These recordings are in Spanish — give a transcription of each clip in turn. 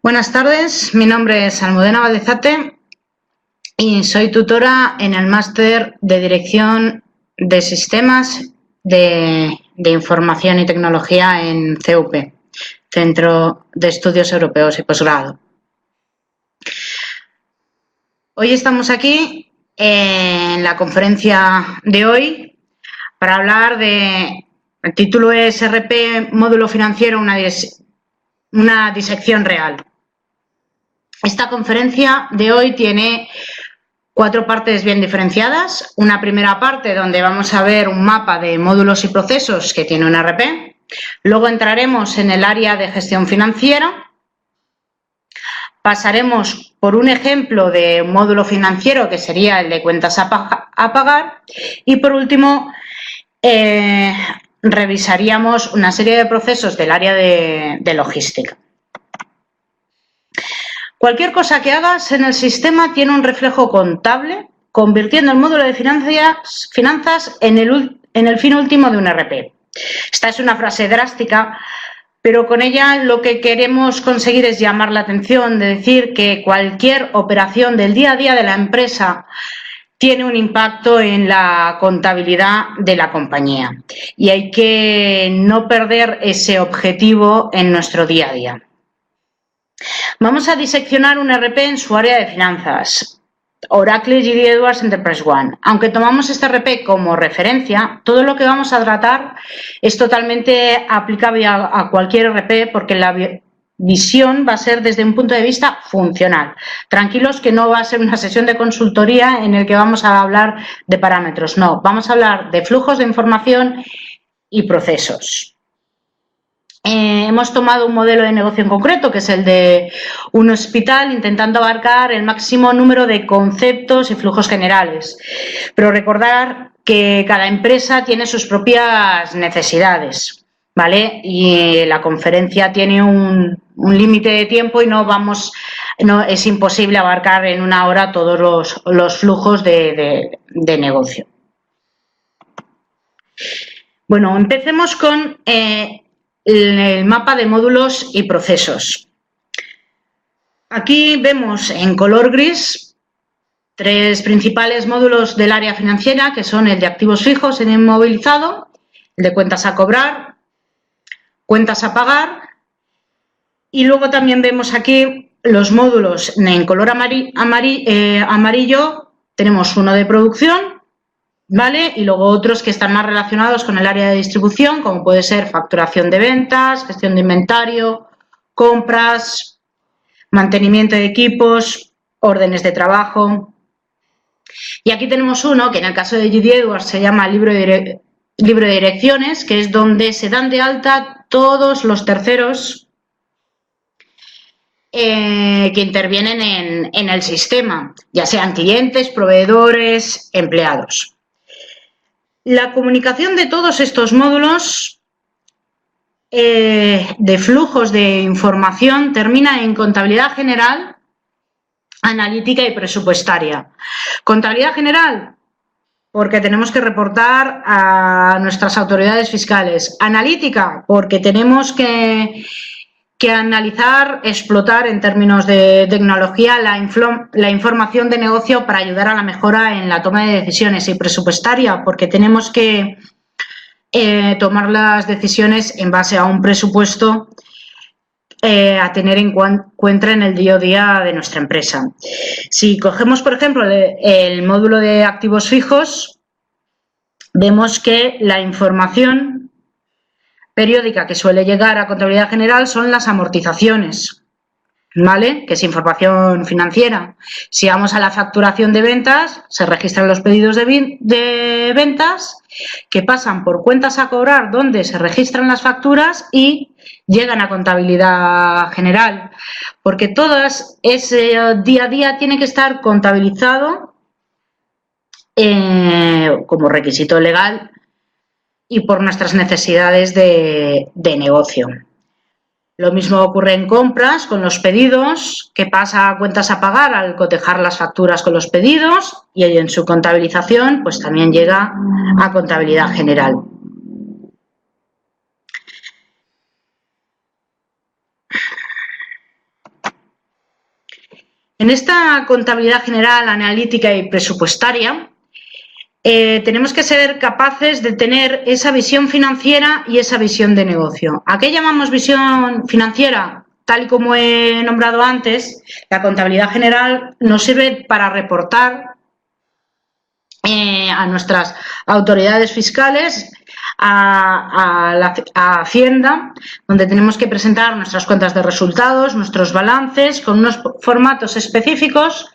Buenas tardes, mi nombre es Almudena Valdezate y soy tutora en el máster de Dirección de Sistemas de Información y Tecnología en CUP, Centro de Estudios Europeos y Posgrado. Hoy estamos aquí en la conferencia de hoy para hablar de, el título es RP Módulo Financiero, una disección real. Esta conferencia de hoy tiene 4 partes bien diferenciadas. Una primera parte donde vamos a ver un mapa de módulos y procesos que tiene un RP. Luego entraremos en el área de gestión financiera. Pasaremos por un ejemplo de módulo financiero que sería el de cuentas a pagar. Y por último, revisaríamos una serie de procesos del área de logística. Cualquier cosa que hagas en el sistema tiene un reflejo contable, convirtiendo el módulo de finanzas en el fin último de un RP. Esta es una frase drástica, pero con ella lo que queremos conseguir es llamar la atención, de decir que cualquier operación del día a día de la empresa tiene un impacto en la contabilidad de la compañía y hay que no perder ese objetivo en nuestro día a día. Vamos a diseccionar un RP en su área de finanzas, Oracle GD Edwards Enterprise One. Aunque tomamos este RP como referencia, todo lo que vamos a tratar es totalmente aplicable a cualquier RP porque la visión va a ser desde un punto de vista funcional. Tranquilos que no va a ser una sesión de consultoría en el que vamos a hablar de parámetros, no, vamos a hablar de flujos de información y procesos. Hemos tomado un modelo de negocio en concreto, que es el de un hospital, intentando abarcar el máximo número de conceptos y flujos generales. Pero recordar que cada empresa tiene sus propias necesidades, ¿vale? Y la conferencia tiene un límite de tiempo y no es imposible abarcar en una hora todos los flujos de negocio. Bueno, empecemos con el mapa de módulos y procesos. Aquí vemos en color gris 3 principales módulos del área financiera, que son el de activos fijos en inmovilizado, el de cuentas a cobrar, cuentas a pagar, y luego también vemos aquí los módulos en color amarillo. Tenemos uno de producción, ¿vale? Y luego otros que están más relacionados con el área de distribución, como puede ser facturación de ventas, gestión de inventario, compras, mantenimiento de equipos, órdenes de trabajo. Y aquí tenemos uno que en el caso de GD Edwards se llama libro de direcciones, que es donde se dan de alta todos los terceros que intervienen en el sistema, ya sean clientes, proveedores, empleados. La comunicación de todos estos módulos de flujos de información termina en contabilidad general, analítica y presupuestaria. Contabilidad general, porque tenemos que reportar a nuestras autoridades fiscales. Analítica, porque tenemos que analizar, explotar en términos de tecnología la información de negocio para ayudar a la mejora en la toma de decisiones, y presupuestaria porque tenemos que tomar las decisiones en base a un presupuesto a tener en cuenta en el día a día de nuestra empresa. Si cogemos, por ejemplo, el módulo de activos fijos, vemos que la información periódica que suele llegar a contabilidad general son las amortizaciones, ¿vale? Que es información financiera. Si vamos a la facturación de ventas, se registran los pedidos de ventas que pasan por cuentas a cobrar, donde se registran las facturas y llegan a contabilidad general, porque todo ese día a día tiene que estar contabilizado como requisito legal y por nuestras necesidades de negocio. Lo mismo ocurre en compras con los pedidos, que pasa a cuentas a pagar al cotejar las facturas con los pedidos, y en su contabilización pues también llega a contabilidad general. En esta contabilidad general, analítica y presupuestaria, tenemos que ser capaces de tener esa visión financiera y esa visión de negocio. ¿A qué llamamos visión financiera? Tal y como he nombrado antes, la contabilidad general nos sirve para reportar a nuestras autoridades fiscales, a Hacienda, donde tenemos que presentar nuestras cuentas de resultados, nuestros balances, con unos formatos específicos,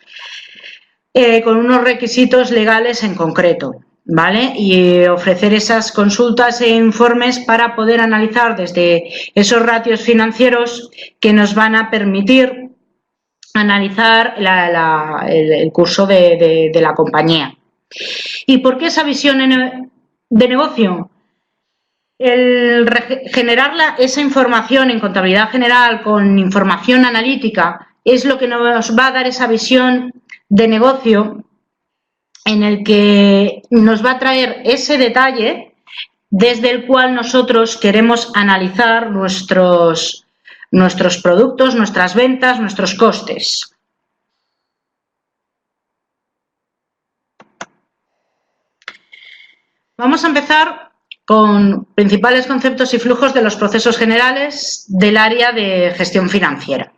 con unos requisitos legales en concreto, ¿vale? Y ofrecer esas consultas e informes para poder analizar desde esos ratios financieros que nos van a permitir analizar el curso de la compañía. ¿Y por qué esa visión de negocio? El generar esa información en contabilidad general con información analítica es lo que nos va a dar esa visión de negocio en el que nos va a traer ese detalle desde el cual nosotros queremos analizar nuestros productos, nuestras ventas, nuestros costes. Vamos a empezar con principales conceptos y flujos de los procesos generales del área de gestión financiera.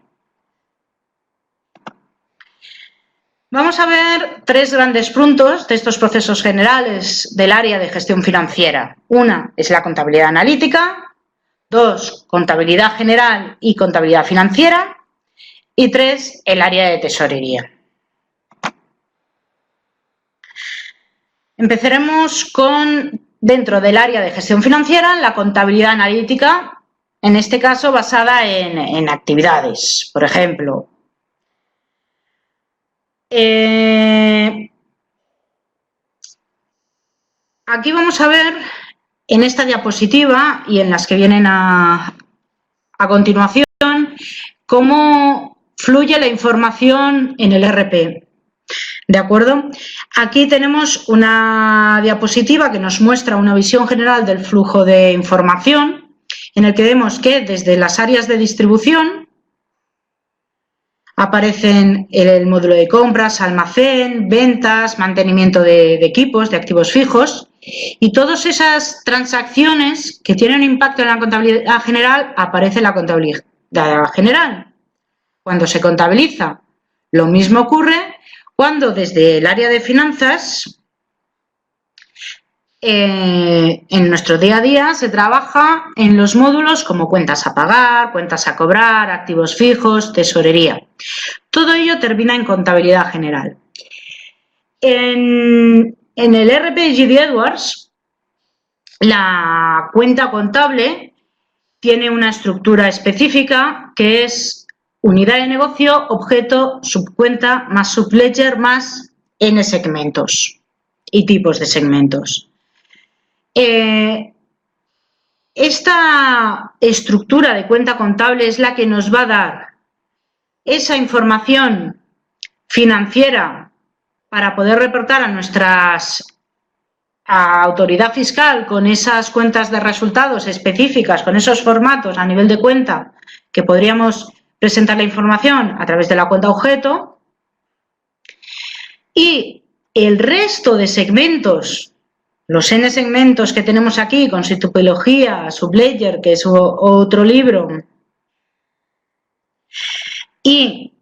Vamos a ver tres grandes puntos de estos procesos generales del área de gestión financiera. Una es la contabilidad analítica, dos, contabilidad general y contabilidad financiera, y tres, el área de tesorería. Empezaremos con, dentro del área de gestión financiera, la contabilidad analítica, en este caso basada en actividades. Por ejemplo, aquí vamos a ver en esta diapositiva y en las que vienen a continuación cómo fluye la información en el ERP. ¿De acuerdo? Aquí tenemos una diapositiva que nos muestra una visión general del flujo de información, en el que vemos que desde las áreas de distribución aparecen el módulo de compras, almacén, ventas, mantenimiento de equipos, de activos fijos, y todas esas transacciones que tienen impacto en la contabilidad general, aparece en la contabilidad general. Cuando se contabiliza, lo mismo ocurre cuando desde el área de finanzas, en nuestro día a día se trabaja en los módulos como cuentas a pagar, cuentas a cobrar, activos fijos, tesorería. Todo ello termina en contabilidad general. En el ERP GD Edwards, la cuenta contable tiene una estructura específica que es unidad de negocio, objeto, subcuenta, más subledger, más N segmentos y tipos de segmentos. Esta estructura de cuenta contable es la que nos va a dar esa información financiera para poder reportar a nuestras autoridad fiscal con esas cuentas de resultados específicas, con esos formatos a nivel de cuenta que podríamos presentar la información a través de la cuenta objeto, y el resto de segmentos, los N segmentos que tenemos aquí con su tipología, subledger, que es otro libro, y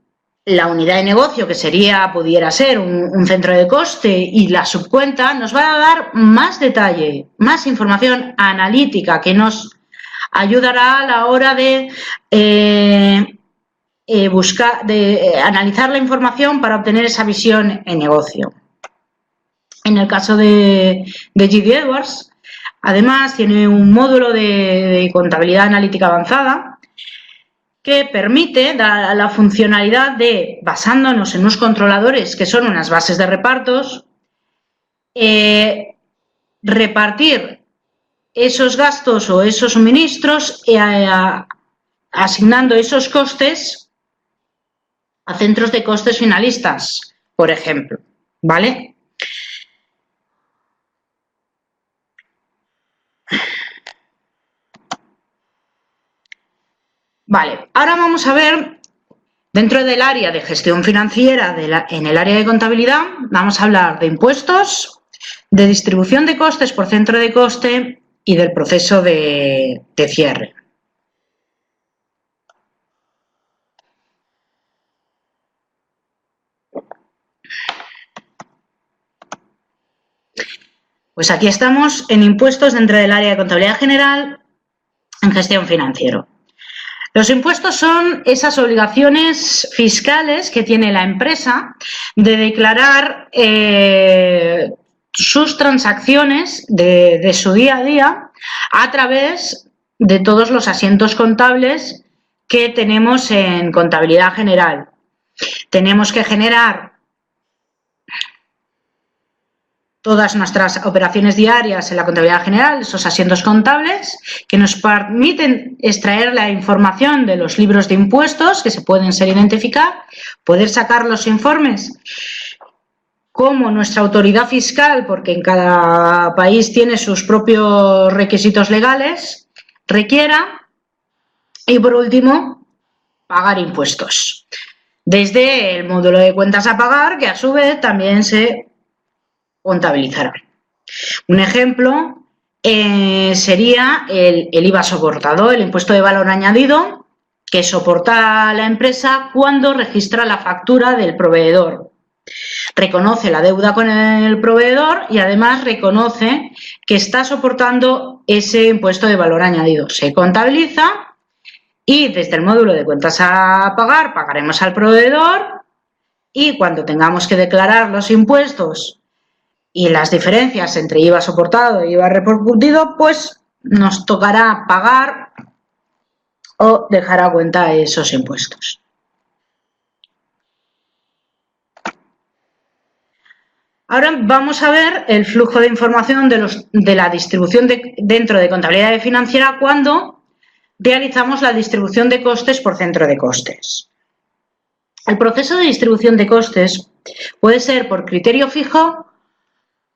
la unidad de negocio, que pudiera ser un centro de coste, y la subcuenta, nos va a dar más detalle, más información analítica que nos ayudará a la hora de analizar la información para obtener esa visión en negocio. En el caso de GD Edwards, además tiene un módulo de contabilidad analítica avanzada que permite la funcionalidad de, basándonos en unos controladores que son unas bases de repartos, repartir esos gastos o esos suministros asignando esos costes a centros de costes finalistas, por ejemplo, ¿vale? Vale, ahora vamos a ver Dentro del área de gestión financiera, en el área de contabilidad, vamos a hablar de impuestos, de distribución de costes por centro de coste y del proceso de cierre. Pues aquí estamos en impuestos dentro del área de contabilidad general en gestión financiera. Los impuestos son esas obligaciones fiscales que tiene la empresa de declarar sus transacciones de su día a día a través de todos los asientos contables que tenemos en contabilidad general. Tenemos que generar todas nuestras operaciones diarias en la contabilidad general, esos asientos contables que nos permiten extraer la información de los libros de impuestos que se pueden ser identificar, poder sacar los informes como nuestra autoridad fiscal, porque en cada país tiene sus propios requisitos legales, requiera, y por último, pagar impuestos. Desde el módulo de cuentas a pagar, que a su vez también se contabilizará. Un ejemplo sería el IVA soportado, el impuesto de valor añadido que soporta la empresa cuando registra la factura del proveedor. Reconoce la deuda con el proveedor y además reconoce que está soportando ese impuesto de valor añadido. Se contabiliza y desde el módulo de cuentas a pagar pagaremos al proveedor y cuando tengamos que declarar los impuestos y las diferencias entre IVA soportado e IVA repercutido, pues nos tocará pagar o dejar a cuenta esos impuestos. Ahora vamos a ver el flujo de información de la distribución dentro de contabilidad financiera cuando realizamos la distribución de costes por centro de costes. El proceso de distribución de costes puede ser por criterio fijo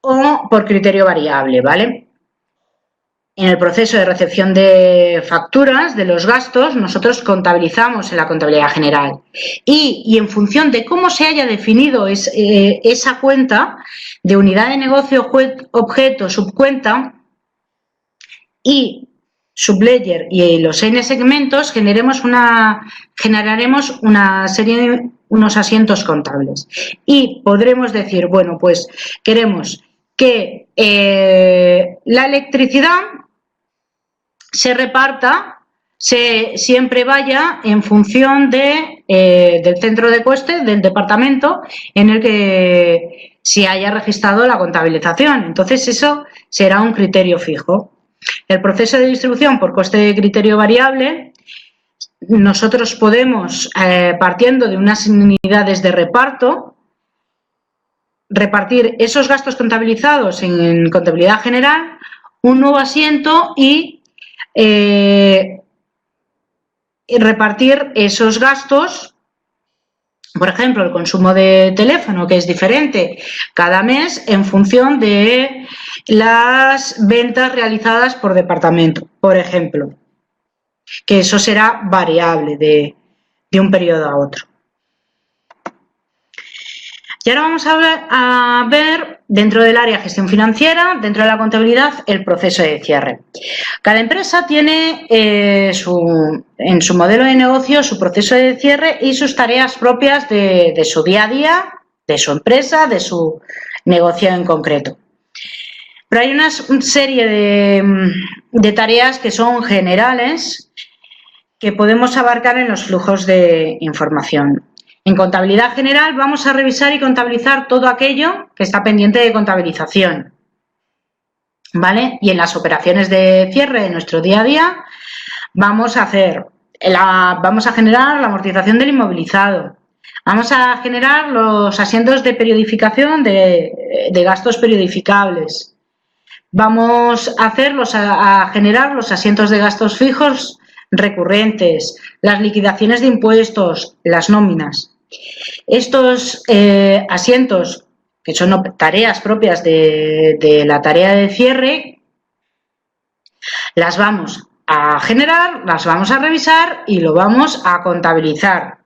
o por criterio variable, ¿vale? En el proceso de recepción de facturas de los gastos, nosotros contabilizamos en la contabilidad general y en función de cómo se haya definido esa cuenta de unidad de negocio, objeto, subcuenta y subledger y los N segmentos, generaremos una serie de unos asientos contables y podremos decir, bueno, pues queremos que la electricidad se reparta, siempre vaya en función del centro de coste del departamento en el que se haya registrado la contabilización. Entonces, eso será un criterio fijo. El proceso de distribución por coste de criterio variable, nosotros podemos, partiendo de unas unidades de reparto, repartir esos gastos contabilizados en contabilidad general, un nuevo asiento y repartir esos gastos, por ejemplo, el consumo de teléfono, que es diferente cada mes en función de las ventas realizadas por departamento, por ejemplo, que eso será variable de un periodo a otro. Y ahora vamos a ver, dentro del área de gestión financiera, dentro de la contabilidad, el proceso de cierre. Cada empresa tiene en su modelo de negocio su proceso de cierre y sus tareas propias de su día a día, de su empresa, de su negocio en concreto. Pero hay una serie de tareas que son generales que podemos abarcar en los flujos de información. En contabilidad general vamos a revisar y contabilizar todo aquello que está pendiente de contabilización, ¿vale? Y en las operaciones de cierre de nuestro día a día vamos a generar la amortización del inmovilizado, vamos a generar los asientos de periodificación de gastos periodificables, vamos a generar los asientos de gastos fijos recurrentes, las liquidaciones de impuestos, las nóminas. Estos asientos, que son tareas propias de la tarea de cierre, las vamos a generar, las vamos a revisar y lo vamos a contabilizar.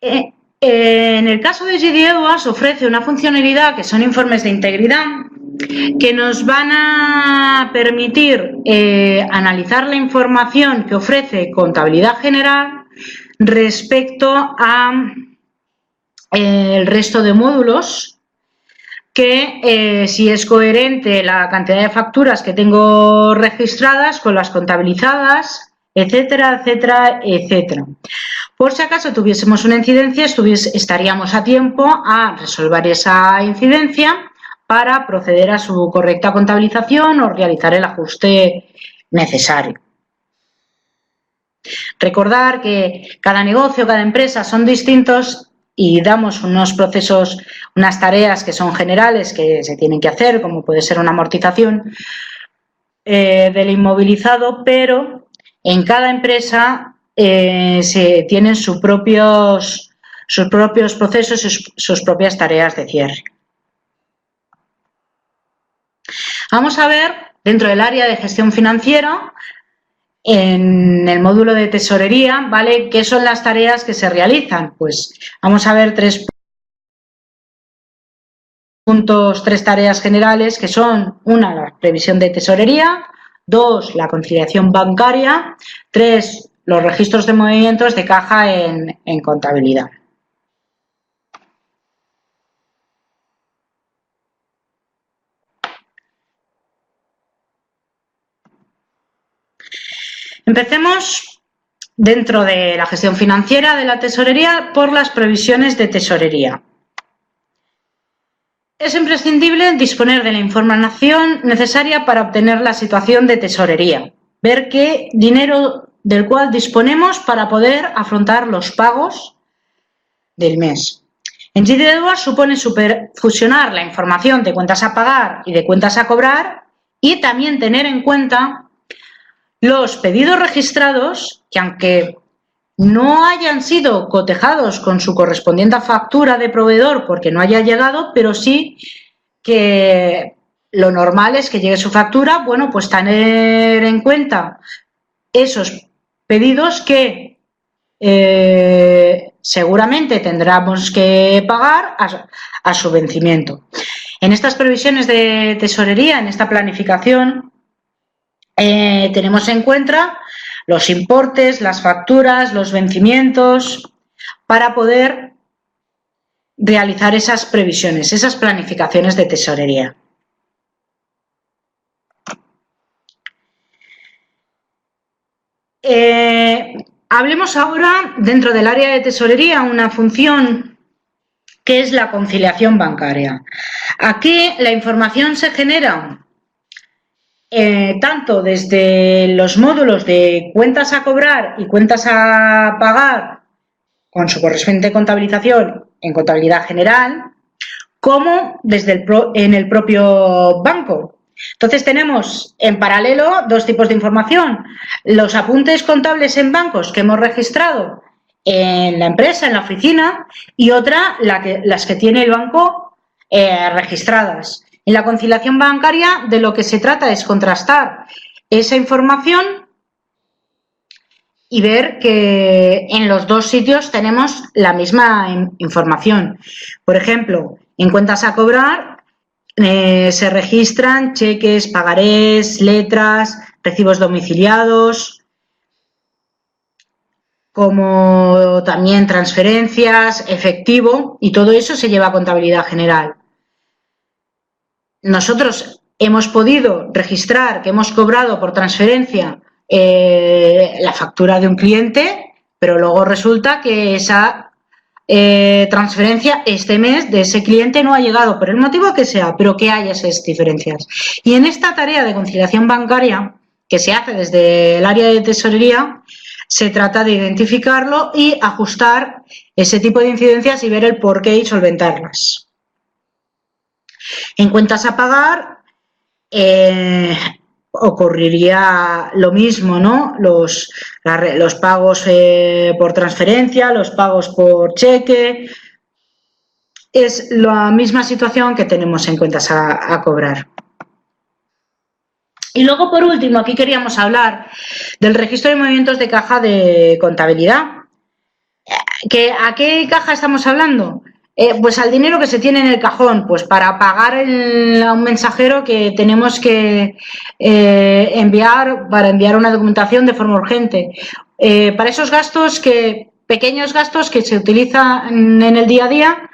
En el caso de GD Edwards ofrece una funcionalidad que son informes de integridad que nos van a permitir analizar la información que ofrece Contabilidad General respecto a el resto de módulos, que si es coherente la cantidad de facturas que tengo registradas con las contabilizadas, etcétera, etcétera, etcétera. Por si acaso tuviésemos una incidencia, estaríamos a tiempo a resolver esa incidencia para proceder a su correcta contabilización o realizar el ajuste necesario. Recordar que cada negocio, cada empresa son distintos y damos unos procesos, unas tareas que son generales que se tienen que hacer, como puede ser una amortización del inmovilizado, pero en cada empresa se tienen sus propios procesos, sus propias tareas de cierre. Vamos a ver, dentro del área de gestión financiera, en el módulo de tesorería, ¿vale? ¿Qué son las tareas que se realizan? Pues vamos a ver tres tareas generales, que son: una, la previsión de tesorería; dos, la conciliación bancaria; tres, los registros de movimientos de caja en contabilidad. Empecemos dentro de la gestión financiera de la tesorería por las previsiones de tesorería. Es imprescindible disponer de la información necesaria para obtener la situación de tesorería, ver qué dinero del cual disponemos para poder afrontar los pagos del mes. En GD Edwards supone fusionar la información de cuentas a pagar y de cuentas a cobrar, y también tener en cuenta los pedidos registrados que, aunque no hayan sido cotejados con su correspondiente factura de proveedor porque no haya llegado, pero sí que lo normal es que llegue su factura, bueno, pues tener en cuenta esos pedidos que seguramente tendremos que pagar a su vencimiento. En estas previsiones de tesorería, en esta planificación, tenemos en cuenta los importes, las facturas, los vencimientos, para poder realizar esas previsiones, esas planificaciones de tesorería. Hablemos ahora, dentro del área de tesorería, una función que es la conciliación bancaria. Aquí la información se genera tanto desde los módulos de cuentas a cobrar y cuentas a pagar con su correspondiente contabilización en contabilidad general, como desde en el propio banco. Entonces tenemos en paralelo dos tipos de información: los apuntes contables en bancos que hemos registrado en la empresa, en la oficina, y otra, las que tiene el banco registradas. En la conciliación bancaria, de lo que se trata es contrastar esa información y ver que en los dos sitios tenemos la misma información. Por ejemplo, en cuentas a cobrar se registran cheques, pagarés, letras, recibos domiciliados, como también transferencias, efectivo, y todo eso se lleva a contabilidad general. Nosotros hemos podido registrar que hemos cobrado por transferencia la factura de un cliente, pero luego resulta que esa transferencia este mes de ese cliente no ha llegado, por el motivo que sea, pero que hay esas diferencias. Y en esta tarea de conciliación bancaria, que se hace desde el área de tesorería, se trata de identificarlo y ajustar ese tipo de incidencias y ver el porqué y solventarlas. En cuentas a pagar ocurriría lo mismo, ¿no? Los pagos por transferencia, los pagos por cheque, es la misma situación que tenemos en cuentas a cobrar. Y luego, por último, aquí queríamos hablar del registro de movimientos de caja de contabilidad. ¿A qué caja estamos hablando? Pues al dinero que se tiene en el cajón, pues para pagar a un mensajero que tenemos que para enviar una documentación de forma urgente. Para esos gastos pequeños gastos que se utilizan en el día a día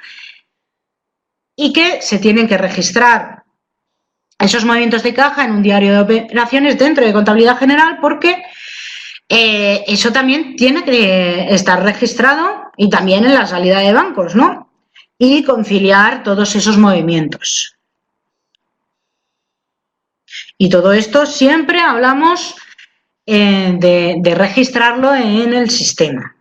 y que se tienen que registrar esos movimientos de caja en un diario de operaciones dentro de contabilidad general, porque eso también tiene que estar registrado y también en la salida de bancos, ¿no? Y conciliar todos esos movimientos. Y todo esto siempre hablamos de registrarlo en el sistema.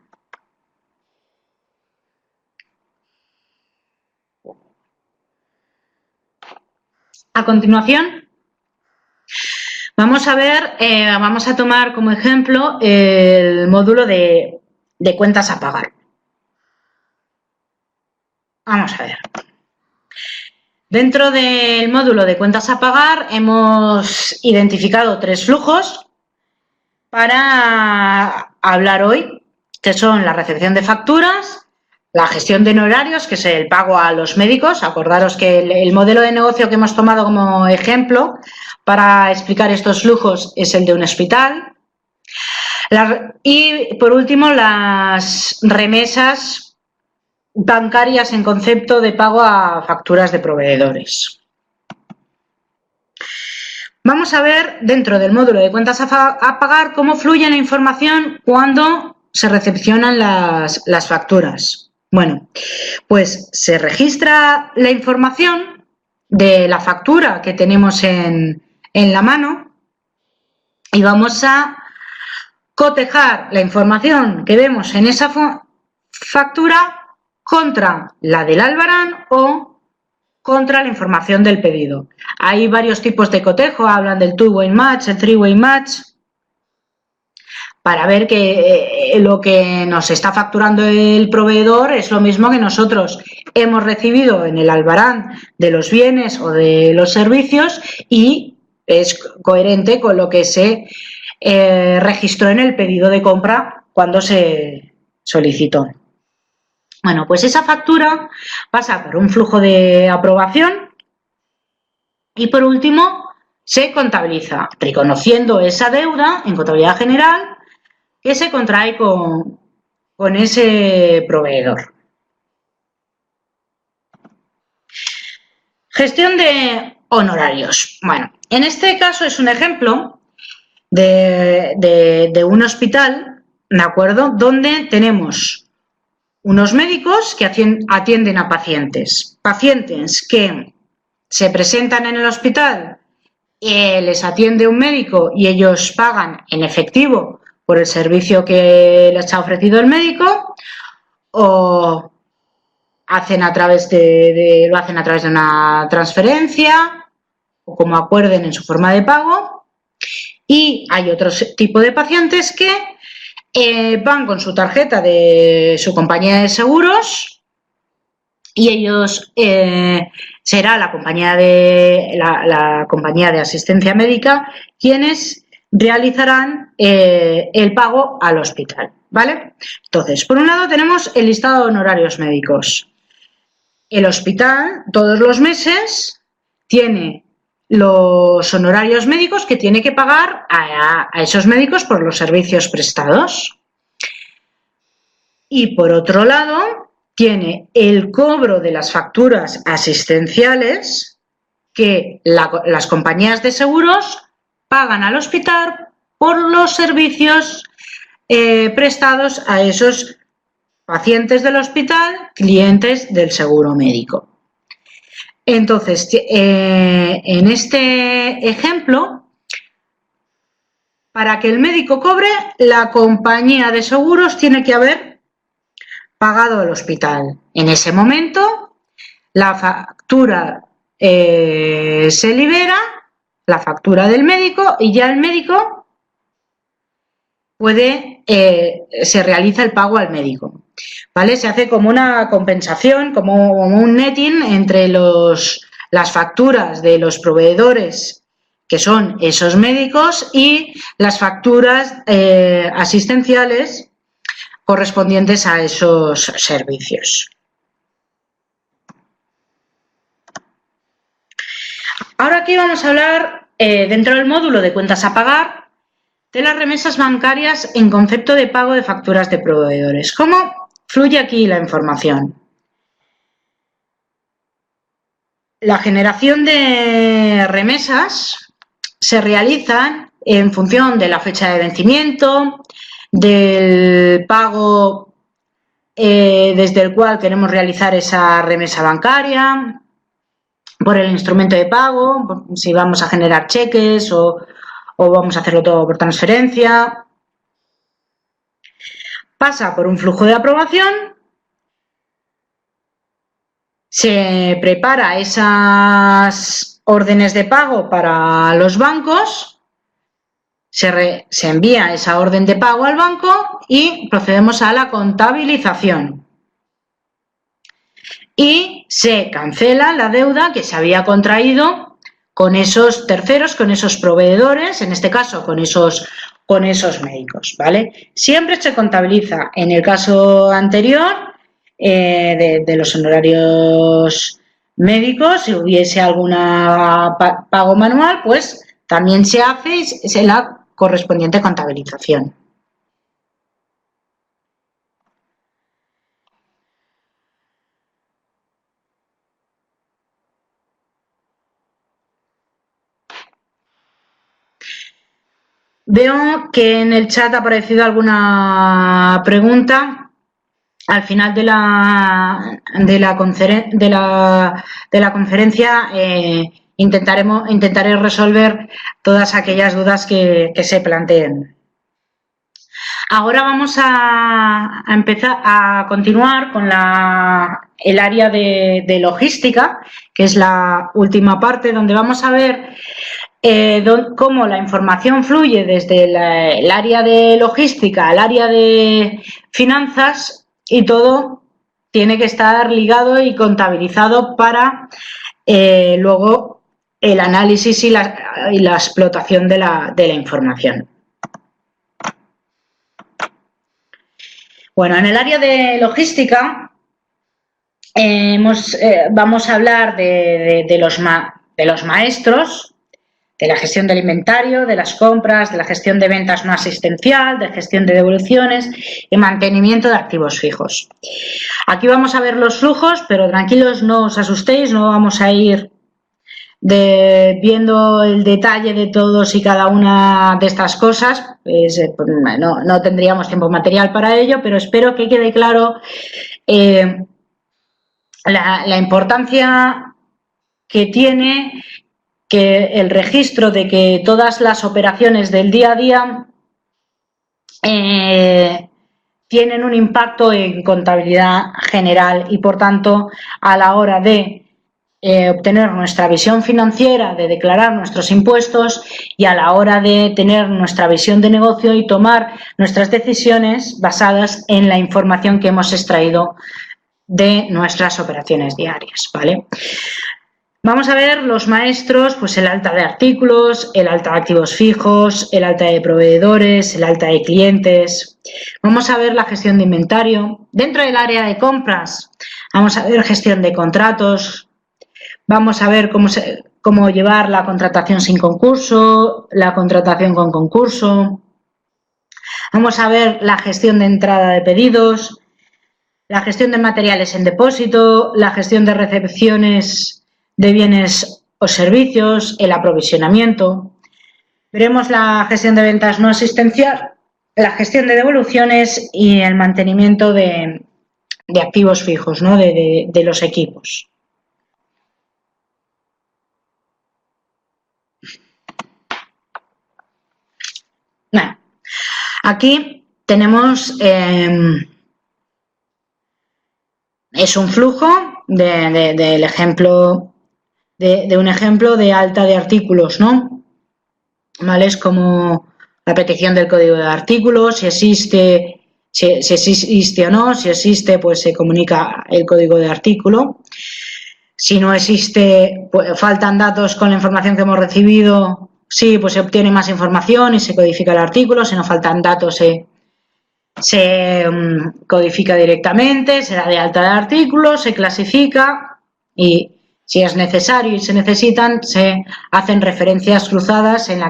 A continuación, vamos a ver, vamos a tomar como ejemplo el módulo de cuentas a pagar. Vamos a ver. Dentro del módulo de cuentas a pagar hemos identificado 3 flujos para hablar hoy, que son la recepción de facturas, la gestión de honorarios, que es el pago a los médicos. Acordaros que el modelo de negocio que hemos tomado como ejemplo para explicar estos flujos es el de un hospital. Y por último, las remesas bancarias en concepto de pago a facturas de proveedores. Vamos a ver dentro del módulo de cuentas a pagar cómo fluye la información cuando se recepcionan las facturas. Bueno, pues se registra la información de la factura que tenemos en la mano y vamos a cotejar la información que vemos en esa factura contra la del albarán o contra la información del pedido. Hay varios tipos de cotejo, hablan del two-way match, el three-way match, para ver que lo que nos está facturando el proveedor es lo mismo que nosotros hemos recibido en el albarán de los bienes o de los servicios y es coherente con lo que se registró en el pedido de compra cuando se solicitó. Bueno, pues esa factura pasa por un flujo de aprobación y por último se contabiliza, reconociendo esa deuda en contabilidad general que se contrae con ese proveedor. Gestión de honorarios. Bueno, en este caso es un ejemplo de un hospital, ¿de acuerdo?, donde tenemos unos médicos que atienden a pacientes que se presentan en el hospital, les atiende un médico y ellos pagan en efectivo por el servicio que les ha ofrecido el médico o hacen lo hacen a través de una transferencia o como acuerden en su forma de pago. Y hay otro tipo de pacientes que van con su tarjeta de su compañía de seguros y ellos será la compañía de asistencia médica quienes realizarán el pago al hospital, ¿vale? Entonces, por un lado tenemos el listado de honorarios médicos. El hospital todos los meses tiene los honorarios médicos que tiene que pagar a esos médicos por los servicios prestados. Y por otro lado, tiene el cobro de las facturas asistenciales que las compañías de seguros pagan al hospital por los servicios prestados a esos pacientes del hospital, clientes del seguro médico. Entonces, en este ejemplo, para que el médico cobre, la compañía de seguros tiene que haber pagado al hospital. En ese momento, la factura se libera, la factura del médico, y ya el médico se realiza el pago al médico, ¿vale? Se hace como una compensación, como un netting entre las facturas de los proveedores, que son esos médicos, y las facturas asistenciales correspondientes a esos servicios. Ahora aquí vamos a hablar, dentro del módulo de cuentas a pagar, de las remesas bancarias en concepto de pago de facturas de proveedores. ¿Cómo fluye aquí la información? La generación de remesas se realiza en función de la fecha de vencimiento, del pago desde el cual queremos realizar esa remesa bancaria, por el instrumento de pago, si vamos a generar cheques o vamos a hacerlo todo por transferencia. Pasa por un flujo de aprobación, se prepara esas órdenes de pago para los bancos, se envía esa orden de pago al banco y procedemos a la contabilización. Y se cancela la deuda que se había contraído con esos terceros, con esos proveedores, en este caso con esos médicos, ¿vale? Siempre se contabiliza. En el caso anterior de los honorarios médicos, si hubiese alguna pago manual, pues también se hace la correspondiente contabilización. Veo que en el chat ha aparecido alguna pregunta. Al final de la conferencia intentaré resolver todas aquellas dudas que se planteen. Ahora vamos a empezar a continuar con el área de logística, que es la última parte, donde vamos a ver cómo la información fluye desde el área de logística al área de finanzas, y todo tiene que estar ligado y contabilizado para luego el análisis y la explotación de la información. Bueno, en el área de logística vamos a hablar de los maestros, de la gestión del inventario, de las compras, de la gestión de ventas no asistencial, de gestión de devoluciones y mantenimiento de activos fijos. Aquí vamos a ver los flujos, pero tranquilos, no os asustéis, no vamos a ir viendo el detalle de todos y cada una de estas cosas, pues, no tendríamos tiempo material para ello, pero espero que quede claro la importancia que tiene que el registro de que todas las operaciones del día a día tienen un impacto en contabilidad general y, por tanto, a la hora de obtener nuestra visión financiera, de declarar nuestros impuestos y a la hora de tener nuestra visión de negocio y tomar nuestras decisiones basadas en la información que hemos extraído de nuestras operaciones diarias, ¿vale? Vamos a ver los maestros, pues el alta de artículos, el alta de activos fijos, el alta de proveedores, el alta de clientes. Vamos a ver la gestión de inventario. Dentro del área de compras vamos a ver gestión de contratos. Vamos a ver cómo llevar la contratación sin concurso, la contratación con concurso. Vamos a ver la gestión de entrada de pedidos, la gestión de materiales en depósito, la gestión de recepciones de bienes o servicios, el aprovisionamiento. Veremos la gestión de ventas no asistencial, la gestión de devoluciones y el mantenimiento de activos fijos, ¿no? de los equipos. Bueno, aquí tenemos, es un flujo del ejemplo, de un ejemplo de alta de artículos, ¿no? ¿Vale? Es como la petición del código de artículos, si existe o no, si existe, pues se comunica el código de artículo. Si no existe, pues faltan datos con la información que hemos recibido, sí, pues se obtiene más información y se codifica el artículo. Si no faltan datos, se se codifica directamente, se da de alta de artículos, se clasifica y si es necesario y se necesitan, se hacen referencias cruzadas en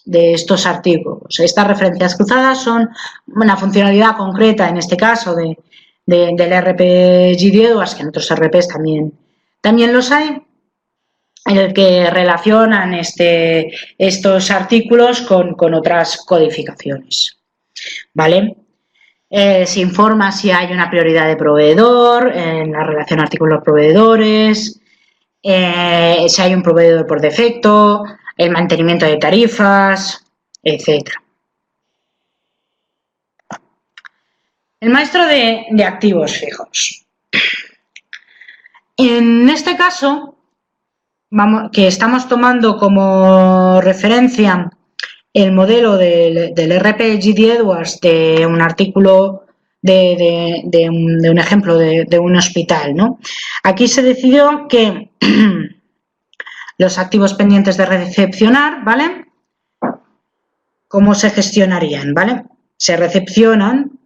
de estos artículos. Estas referencias cruzadas son una funcionalidad concreta, en este caso, del RP GD-Edwards, que en otros RPs también los hay, en el que relacionan estos artículos con otras codificaciones. ¿Vale? Se informa si hay una prioridad de proveedor en la relación artículos-proveedores, si hay un proveedor por defecto, el mantenimiento de tarifas, etc. El maestro de activos fijos. En este caso, que estamos tomando como referencia el modelo del RP GD-Edwards de un artículo, de un ejemplo de un hospital, ¿no? Aquí se decidió que los activos pendientes de recepcionar, ¿vale? ¿Cómo se gestionarían, ¿vale? Se recepcionan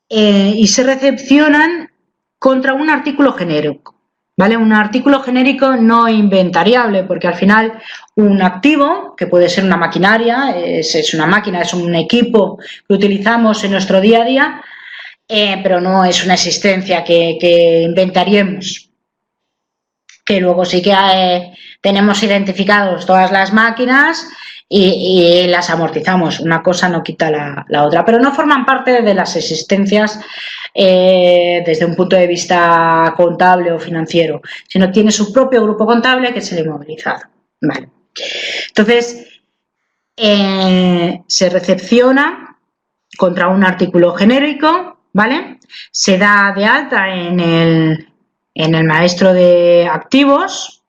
y se recepcionan contra un artículo genérico, ¿vale? Un artículo genérico no inventariable, porque al final un activo, que puede ser una maquinaria, es una máquina, es un equipo que utilizamos en nuestro día a día, pero no es una existencia que inventaríamos. Que luego sí que tenemos identificados todas las máquinas y las amortizamos. Una cosa no quita la otra, pero no forman parte de las existencias desde un punto de vista contable o financiero, sino tiene su propio grupo contable que es el inmovilizado. Vale. Entonces, se recepciona contra un artículo genérico, ¿vale? Se da de alta en el maestro de activos,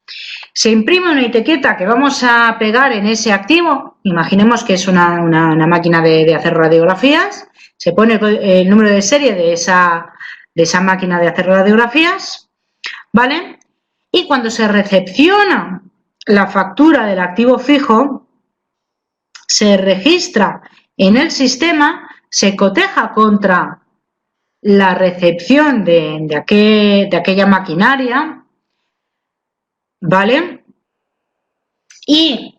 se imprime una etiqueta que vamos a pegar en ese activo, imaginemos que es una máquina de hacer radiografías, se pone el número de serie de esa máquina de hacer radiografías, ¿vale? Y cuando se recepciona la factura del activo fijo, se registra en el sistema, se coteja contra la recepción de aquella maquinaria, ¿vale? Y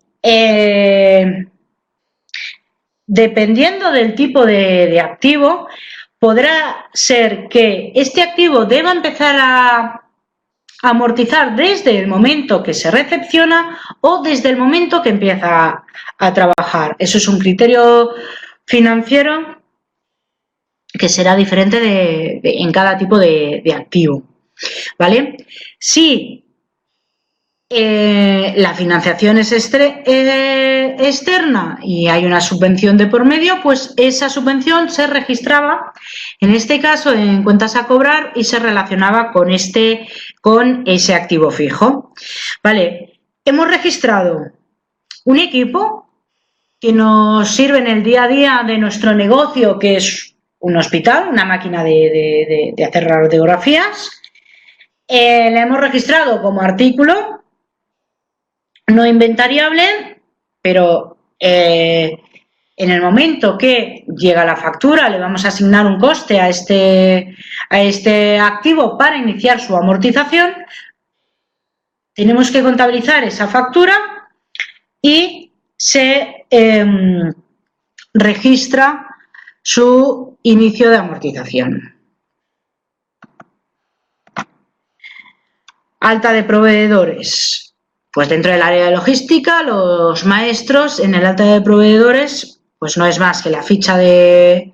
dependiendo del tipo de activo, podrá ser que este activo deba empezar a amortizar desde el momento que se recepciona o desde el momento que empieza a trabajar. Eso es un criterio financiero que será diferente en cada tipo de activo, ¿vale? Si la financiación es externa y hay una subvención de por medio, pues esa subvención se registraba, en este caso, en cuentas a cobrar y se relacionaba con ese activo fijo. Vale, hemos registrado un equipo que nos sirve en el día a día de nuestro negocio, que es un hospital, una máquina de hacer radiografías. La hemos registrado como artículo no inventariable, pero en el momento que llega la factura le vamos a asignar un coste a este activo para iniciar su amortización. Tenemos que contabilizar esa factura y se registra su inicio de amortización. Alta de proveedores. Pues dentro del área de logística, los maestros en el alta de proveedores, pues no es más que la ficha de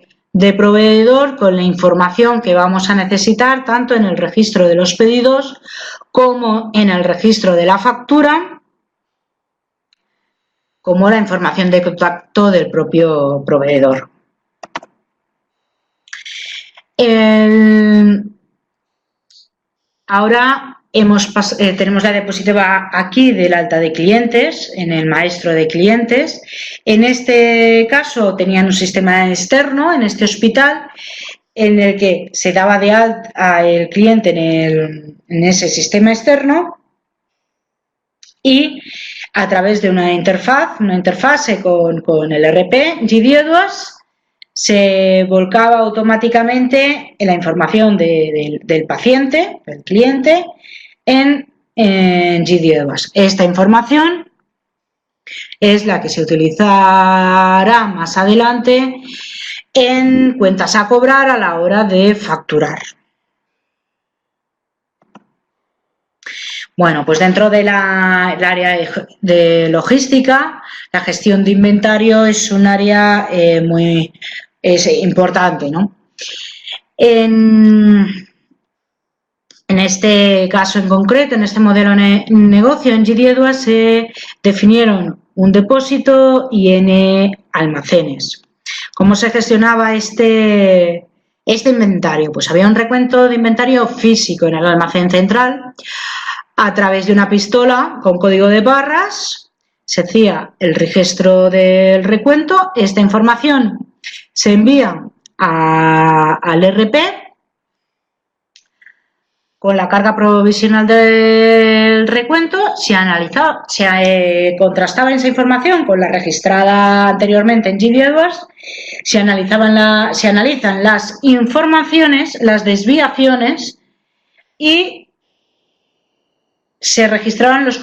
proveedor con la información que vamos a necesitar tanto en el registro de los pedidos como en el registro de la factura, como la información de contacto del propio proveedor. Ahora tenemos la diapositiva aquí del alta de clientes, en el maestro de clientes. En este caso tenían un sistema externo en este hospital en el que se daba de alta el cliente en ese sistema externo y a través de una interfase con el ERP GDOS se volcaba automáticamente la información del paciente, del cliente, en GDOS. Esta información es la que se utilizará más adelante en cuentas a cobrar a la hora de facturar. Bueno, pues dentro del área de logística, la gestión de inventario es un área muy importante, ¿no? En este caso en concreto, en este modelo de negocio, en GDOS se definieron un depósito y N almacenes. ¿Cómo se gestionaba este inventario? Pues había un recuento de inventario físico en el almacén central. A través de una pistola con código de barras se hacía el registro del recuento. Esta información se envía al ERP con la carga provisional del recuento. Se contrastaba esa información con la registrada anteriormente en GDOS. Se analizan las informaciones, las desviaciones y se registraban los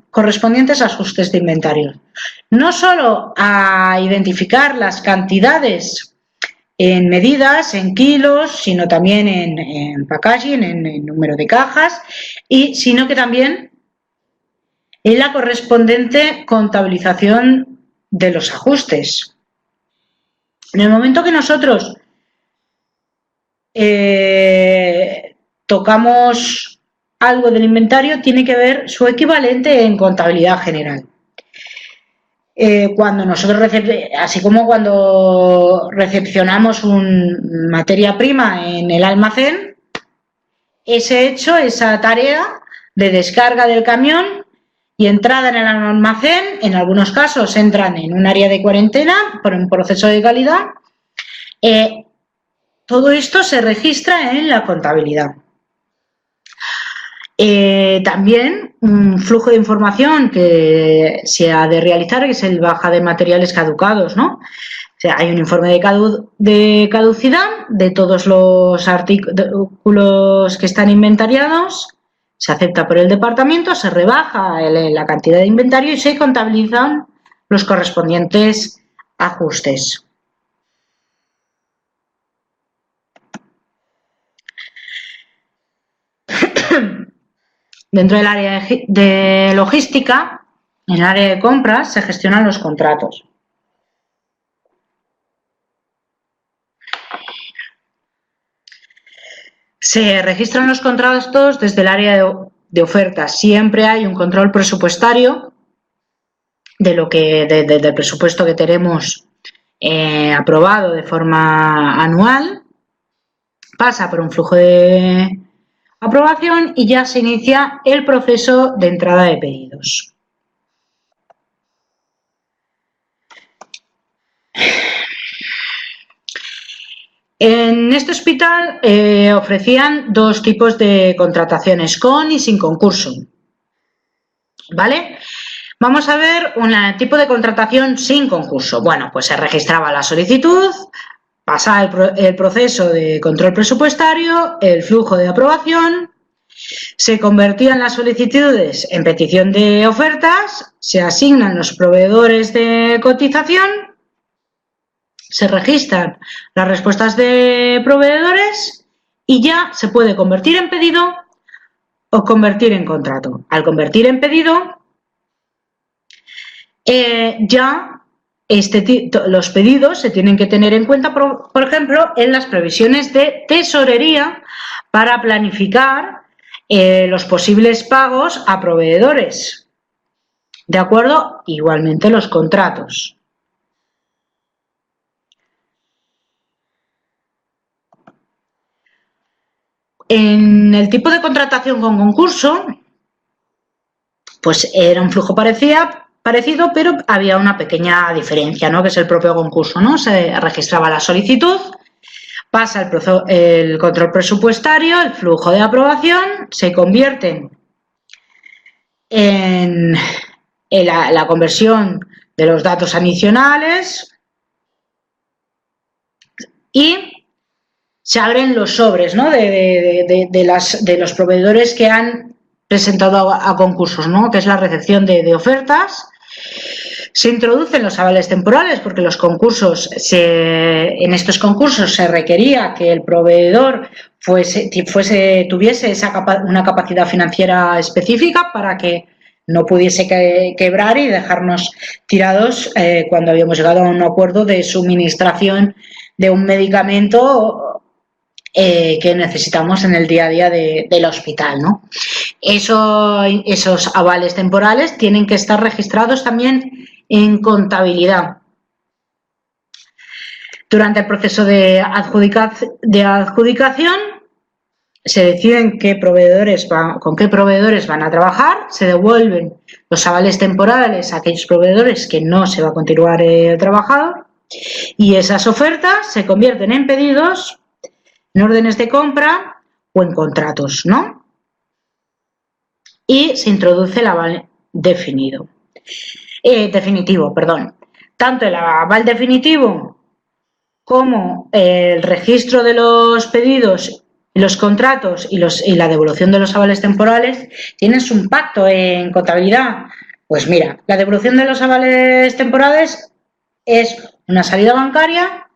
correspondientes ajustes de inventario. No solo a identificar las cantidades en medidas, en kilos, sino también en packaging, en número de cajas, sino que también en la correspondiente contabilización de los ajustes. En el momento que nosotros tocamos algo del inventario, tiene que ver su equivalente en contabilidad general. Cuando nosotros, así como cuando recepcionamos una materia prima en el almacén, esa tarea de descarga del camión y entrada en el almacén, en algunos casos entran en un área de cuarentena por un proceso de calidad, todo esto se registra en la contabilidad. También un flujo de información que se ha de realizar es el baja de materiales caducados, ¿no? O sea, hay un informe de caducidad de todos los artículos que están inventariados, se acepta por el departamento, se rebaja la cantidad de inventario y se contabilizan los correspondientes ajustes. Dentro del área de logística, en el área de compras, se gestionan los contratos. Se registran los contratos desde el área de ofertas. Siempre hay un control presupuestario del presupuesto que tenemos aprobado de forma anual. Pasa por un flujo de aprobación y ya se inicia el proceso de entrada de pedidos. En este hospital ofrecían dos tipos de contrataciones, con y sin concurso. ¿Vale? Vamos a ver un tipo de contratación sin concurso. Bueno, pues se registraba la solicitud, pasaba el proceso de control presupuestario, el flujo de aprobación, se convertían las solicitudes en petición de ofertas, se asignan los proveedores de cotización, se registran las respuestas de proveedores y ya se puede convertir en pedido o convertir en contrato. Al convertir en pedido, los pedidos se tienen que tener en cuenta, por ejemplo, en las previsiones de tesorería para planificar los posibles pagos a proveedores. ¿De acuerdo? Igualmente los contratos. En el tipo de contratación con concurso, pues era un flujo parecido, pero había una pequeña diferencia, ¿no? Que es el propio concurso, ¿no? Se registraba la solicitud, pasa el control presupuestario, el flujo de aprobación, se convierten en la conversión de los datos adicionales y se abren los sobres, ¿no? de los proveedores que han presentado a concursos, ¿no? Que es la recepción de ofertas. Se introducen los avales temporales porque los concursos, en estos concursos se requería que el proveedor tuviese una capacidad financiera específica para que no pudiese quebrar y dejarnos tirados cuando habíamos llegado a un acuerdo de suministración de un medicamento que necesitamos en el día a día del hospital, ¿no? Esos avales temporales tienen que estar registrados también en contabilidad. Durante el proceso de adjudicación se deciden con qué proveedores van a trabajar, se devuelven los avales temporales a aquellos proveedores que no se va a continuar trabajando y esas ofertas se convierten en pedidos, en órdenes de compra o en contratos, ¿no? Y se introduce el aval definitivo. Tanto el aval definitivo como el registro de los pedidos, los contratos y la devolución de los avales temporales tienen su impacto en contabilidad. Pues mira, la devolución de los avales temporales es una salida bancaria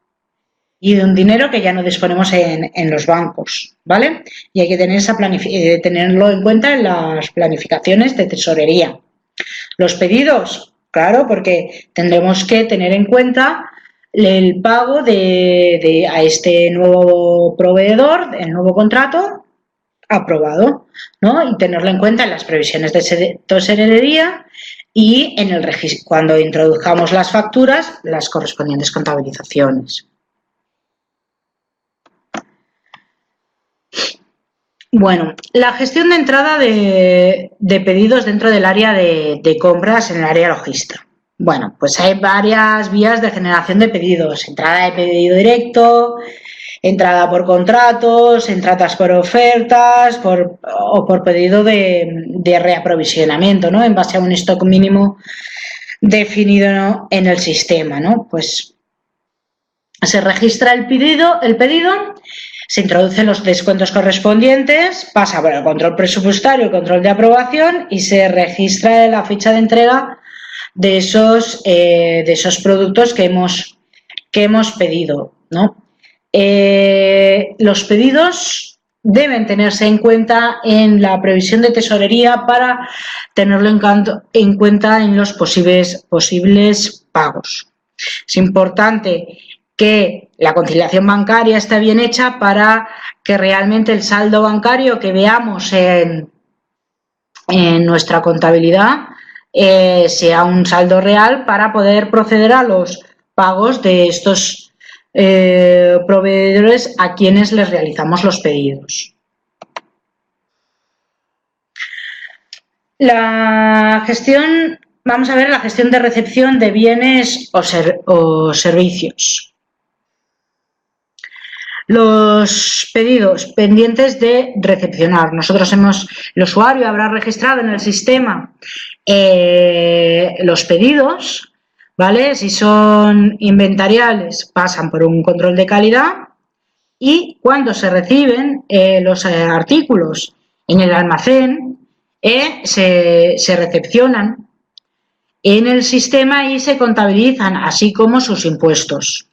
y de un dinero que ya no disponemos en los bancos, ¿vale? Y hay que tenerlo en cuenta en las planificaciones de tesorería. Los pedidos, claro, porque tendremos que tener en cuenta el pago a este nuevo proveedor, el nuevo contrato aprobado, ¿no? Y tenerlo en cuenta en las previsiones de tesorería y en el registro, cuando introduzcamos las facturas, las correspondientes contabilizaciones. Bueno, la gestión de entrada de pedidos dentro del área de compras en el área logística. Bueno, pues hay varias vías de generación de pedidos. Entrada de pedido directo, entrada por contratos, entradas por ofertas o por pedido de reaprovisionamiento, ¿no? En base a un stock mínimo definido, ¿no?, en el sistema, ¿no? Pues se registra el pedido, se introducen los descuentos correspondientes, pasa por el control presupuestario, el control de aprobación y se registra la fecha de entrega de esos productos que hemos pedido, ¿no? Los pedidos deben tenerse en cuenta en la previsión de tesorería para tenerlo en cuenta en los posibles pagos. Es importante que la conciliación bancaria esté bien hecha para que realmente el saldo bancario que veamos en nuestra contabilidad sea un saldo real para poder proceder a los pagos de estos proveedores a quienes les realizamos los pedidos. Vamos a ver la gestión de recepción de bienes o servicios. Los pedidos pendientes de recepcionar. El usuario habrá registrado en el sistema los pedidos, ¿vale? Si son inventariales, pasan por un control de calidad y cuando se reciben los artículos en el almacén, se recepcionan en el sistema y se contabilizan, así como sus impuestos.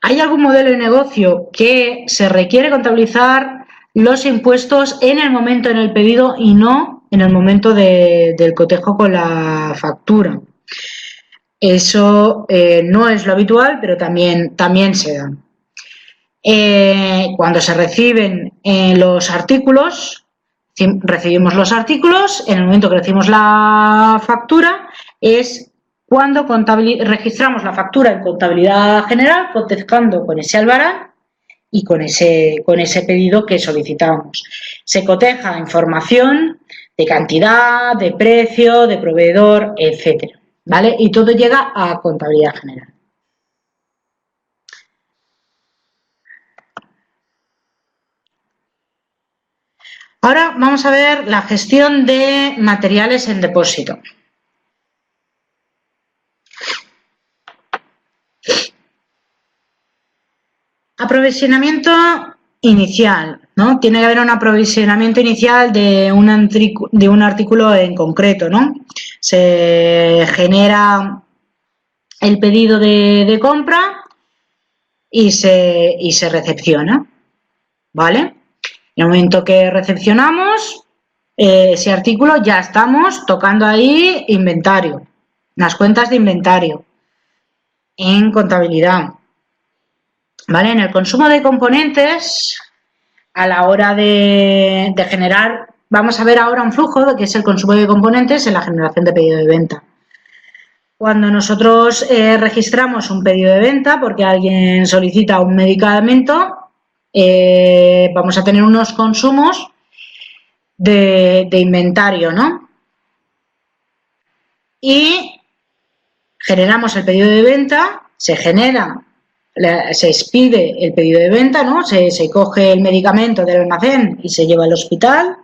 ¿Hay algún modelo de negocio que se requiere contabilizar los impuestos en el momento en el pedido y no en el momento del cotejo con la factura? Eso no es lo habitual, pero también se da. Cuando se reciben los artículos, recibimos los artículos, en el momento que recibimos la factura es cuando registramos la factura en contabilidad general, cotejando con ese albarán y con ese pedido que solicitamos. Se coteja información de cantidad, de precio, de proveedor, etcétera, ¿vale? Y todo llega a contabilidad general. Ahora vamos a ver la gestión de materiales en depósito. Aprovisionamiento inicial, ¿no? Tiene que haber un aprovisionamiento inicial de un artículo en concreto, ¿no? Se genera el pedido de compra y se recepciona, ¿vale? En el momento que recepcionamos ese artículo, ya estamos tocando ahí inventario, las cuentas de inventario en contabilidad. ¿Vale? En el consumo de componentes, a la hora de generar, vamos a ver ahora un flujo de qué es el consumo de componentes en la generación de pedido de venta. Cuando nosotros registramos un pedido de venta porque alguien solicita un medicamento, vamos a tener unos consumos de inventario, ¿no? Y generamos el pedido de venta, se expide el pedido de venta, ¿no? Se coge el medicamento del almacén y se lleva al hospital.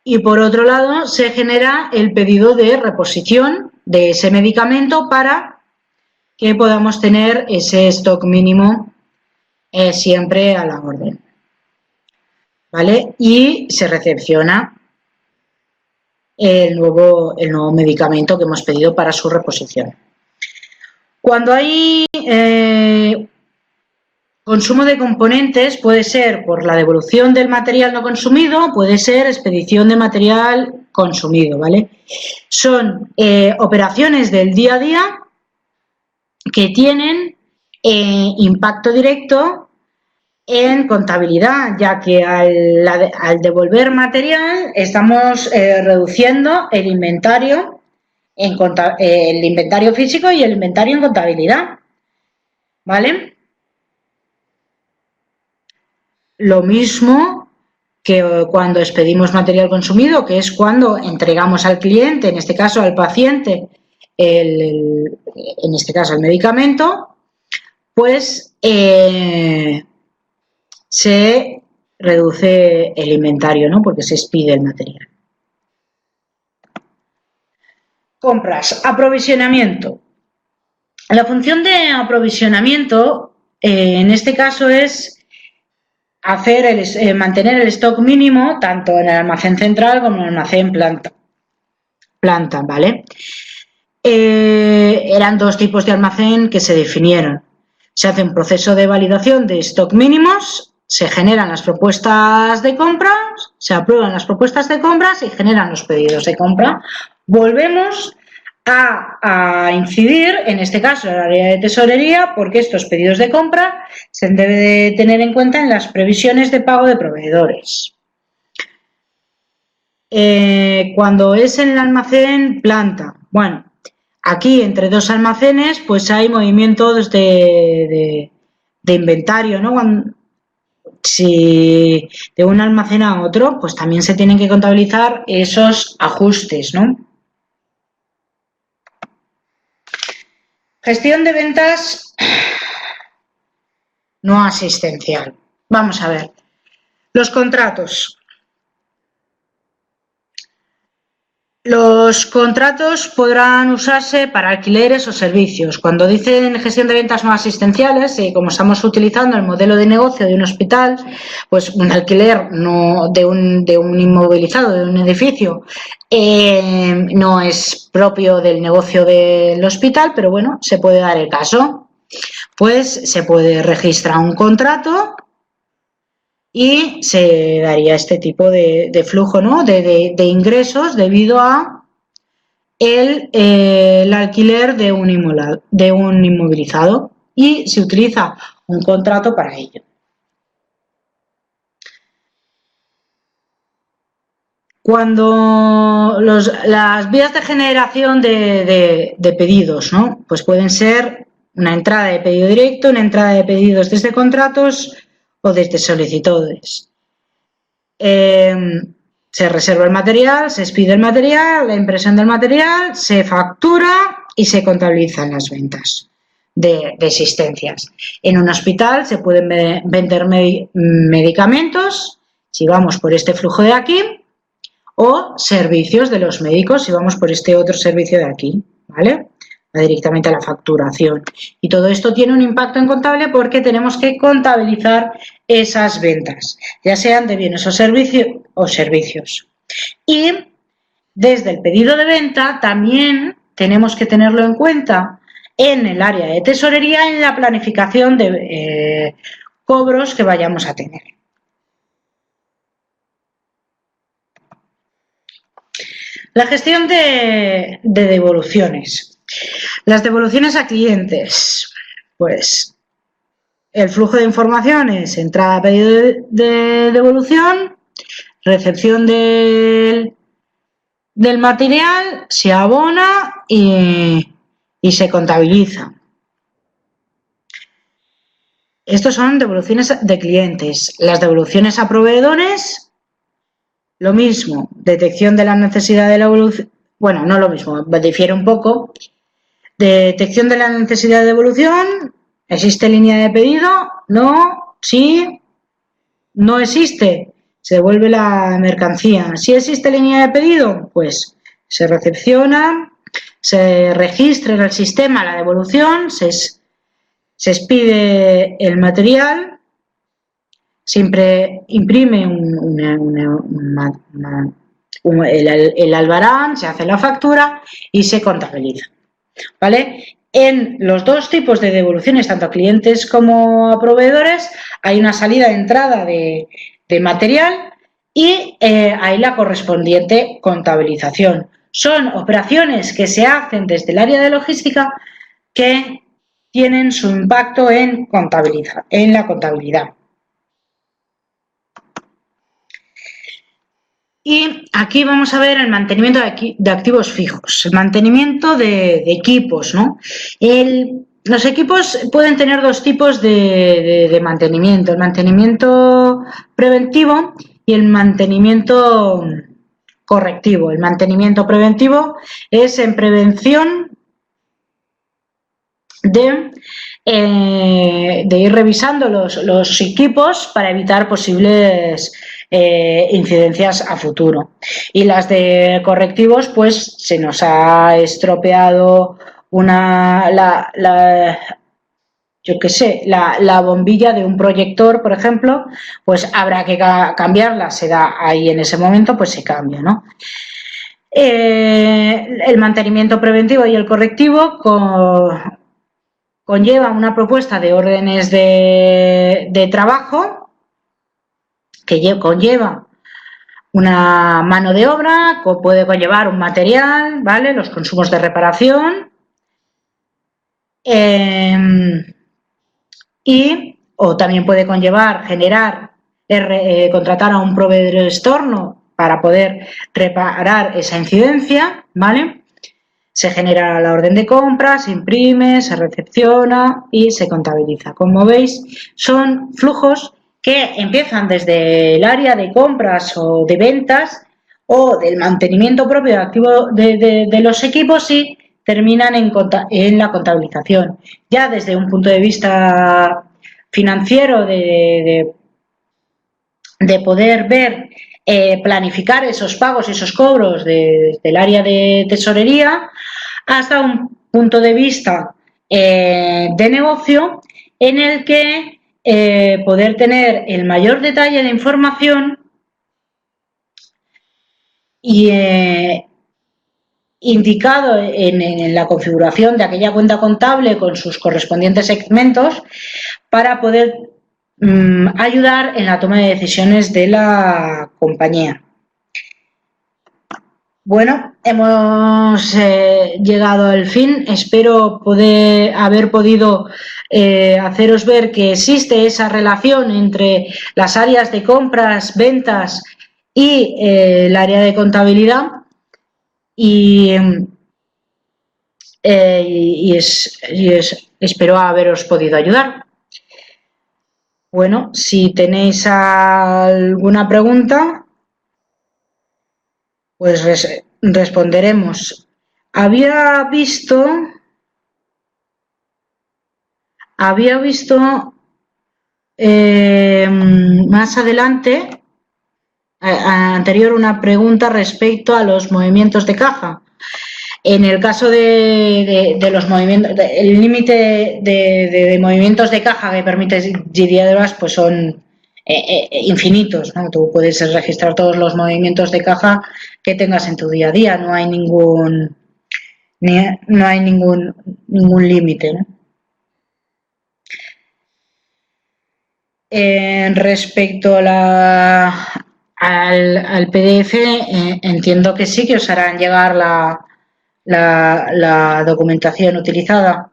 Y por otro lado, se genera el pedido de reposición de ese medicamento para que podamos tener ese stock mínimo siempre a la orden. ¿Vale? Y se recepciona el nuevo medicamento que hemos pedido para su reposición. Cuando hay consumo de componentes, puede ser por la devolución del material no consumido, puede ser expedición de material consumido, ¿vale? Son operaciones del día a día que tienen impacto directo en contabilidad, ya que al devolver material estamos reduciendo el inventario el inventario físico y el inventario en contabilidad, ¿vale? Lo mismo que cuando expedimos material consumido, que es cuando entregamos al cliente, en este caso al paciente, en este caso el medicamento, pues se reduce el inventario, ¿no? Porque se expide el material. Compras, aprovisionamiento. La función de aprovisionamiento en este caso es mantener el stock mínimo tanto en el almacén central como en el almacén planta, ¿vale? Eran dos tipos de almacén que se definieron. Se hace un proceso de validación de stock mínimos, se generan las propuestas de compras, se aprueban las propuestas de compras y generan los pedidos de compra. Volvemos a incidir, en este caso, en el área de tesorería, porque estos pedidos de compra se debe de tener en cuenta en las previsiones de pago de proveedores. Cuando es en el almacén planta, bueno, aquí entre dos almacenes pues hay movimientos de inventario, ¿no? Si de un almacén a otro, pues también se tienen que contabilizar esos ajustes, ¿no? Gestión de ventas no asistencial. Vamos a ver. Los contratos. Los contratos podrán usarse para alquileres o servicios. Cuando dicen gestión de ventas no asistenciales, como estamos utilizando el modelo de negocio de un hospital, pues un alquiler de un inmovilizado, de un edificio, no es propio del negocio del hospital, pero bueno, se puede dar el caso. Pues se puede registrar un contrato y se daría este tipo de flujo, ¿no? de ingresos debido a el alquiler de un inmovilizado y se utiliza un contrato para ello. Cuando las vías de generación de pedidos, ¿no? Pues pueden ser una entrada de pedido directo, una entrada de pedidos desde contratos o desde solicitudes. Se reserva el material, se expide el material, la impresión del material, se factura y se contabilizan las ventas de existencias. En un hospital se pueden vender medicamentos si vamos por este flujo de aquí, o servicios de los médicos si vamos por este otro servicio de aquí, ¿vale? Va directamente a la facturación. Y todo esto tiene un impacto en contable porque tenemos que contabilizar esas ventas, ya sean de bienes o servicios. Y desde el pedido de venta también tenemos que tenerlo en cuenta en el área de tesorería en la planificación de cobros que vayamos a tener. La gestión de devoluciones. Las devoluciones a clientes. Pues el flujo de informaciones, entrada, pedido de devolución, recepción del material, se abona y se contabiliza. Estos son devoluciones de clientes. Las devoluciones a proveedores, lo mismo, detección de la necesidad de la evolución, bueno, no lo mismo, difiere un poco. Detección de la necesidad de devolución, ¿existe línea de pedido? No, sí, no existe, se devuelve la mercancía. Si existe línea de pedido, pues se recepciona, se registra en el sistema la devolución, se expide el material, siempre imprime el albarán, se hace la factura y se contabiliza, ¿vale? En los dos tipos de devoluciones, tanto a clientes como a proveedores, hay una salida de entrada de material y hay la correspondiente contabilización. Son operaciones que se hacen desde el área de logística que tienen su impacto en la contabilidad. Y aquí vamos a ver el mantenimiento de activos fijos, el mantenimiento de equipos, ¿no? Los equipos pueden tener dos tipos de mantenimiento, el mantenimiento preventivo y el mantenimiento correctivo. El mantenimiento preventivo es en prevención de ir revisando los equipos para evitar posibles incidencias a futuro. Y las de correctivos, pues se nos ha estropeado la bombilla de un proyector, por ejemplo, pues habrá que cambiarla, se da ahí en ese momento, pues se cambia, ¿no? El mantenimiento preventivo y el correctivo conlleva una propuesta de órdenes de trabajo que conlleva una mano de obra, puede conllevar un material, ¿vale? Los consumos de reparación o también puede conllevar contratar a un proveedor externo para poder reparar esa incidencia, ¿vale? Se genera la orden de compra, se imprime, se recepciona y se contabiliza. Como veis, son flujos que empiezan desde el área de compras o de ventas o del mantenimiento propio activo de los equipos y terminan en la contabilización. Ya desde un punto de vista financiero de poder ver, planificar esos pagos y esos cobros desde el área de tesorería hasta un punto de vista de negocio en el que poder tener el mayor detalle de información y indicado en la configuración de aquella cuenta contable con sus correspondientes segmentos para poder ayudar en la toma de decisiones de la compañía. Bueno, hemos llegado al fin. Espero haber podido haceros ver que existe esa relación entre las áreas de compras, ventas y el área de contabilidad y espero haberos podido ayudar. Bueno, si tenéis alguna pregunta, pues responderemos. Había visto más adelante anterior una pregunta respecto a los movimientos de caja. En el caso de los movimientos, el límite de movimientos de caja que permite GDRAS pues son infinitos, ¿no? Tú puedes registrar todos los movimientos de caja que tengas en tu día a día, no hay ningún límite, ¿no? Respecto al PDF, entiendo que sí, que os harán llegar la documentación utilizada.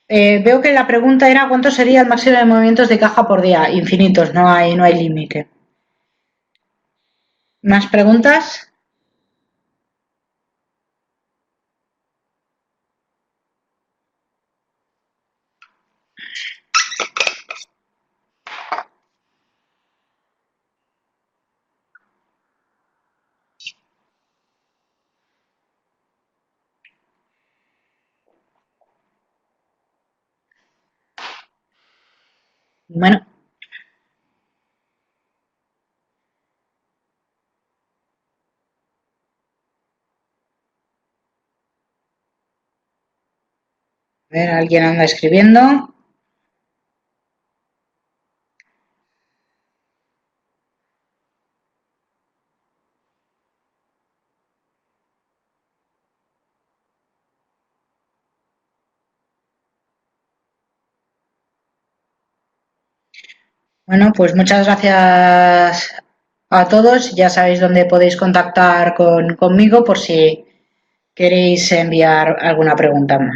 Veo que la pregunta era cuánto sería el máximo de movimientos de caja por día. Infinitos, no hay límite. ¿Más preguntas? Bueno. A ver, alguien anda escribiendo. Bueno, pues muchas gracias a todos. Ya sabéis dónde podéis contactar conmigo por si queréis enviar alguna pregunta más.